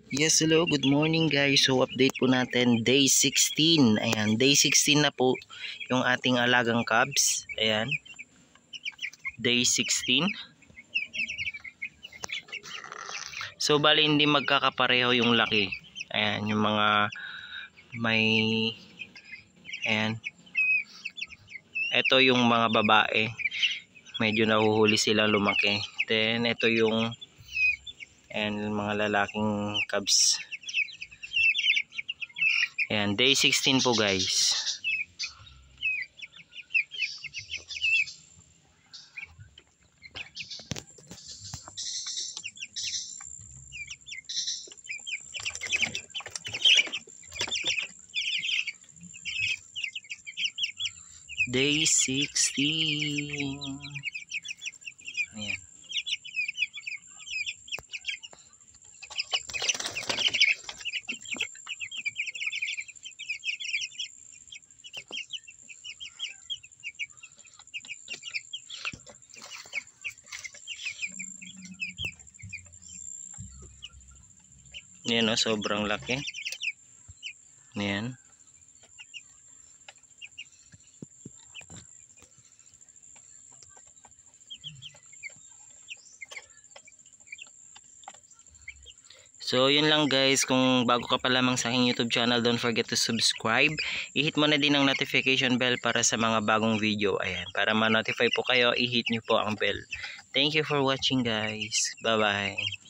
Yes, hello, good morning guys. So update po natin day 16. Ayan, day 16 na po yung ating alagang cubs. Ayan. Day 16. So bali hindi magkakapareho yung laki. Ayan, yung mga may ayan. Ito yung mga babae. Medyo nahuhuli sila lumaki. Then ito yung mga lalaking cubs. Ayan, day 16 po guys. Day 16. Ayan. Ayan o, sobrang laki. Ayan. So yun lang guys, kung bago ka pa lamang sa aking YouTube channel, don't forget to subscribe. I-hit mo na din ang notification bell para sa mga bagong video. Ayan, para ma-notify po kayo, i-hit nyo po ang bell. Thank you for watching guys. Bye bye.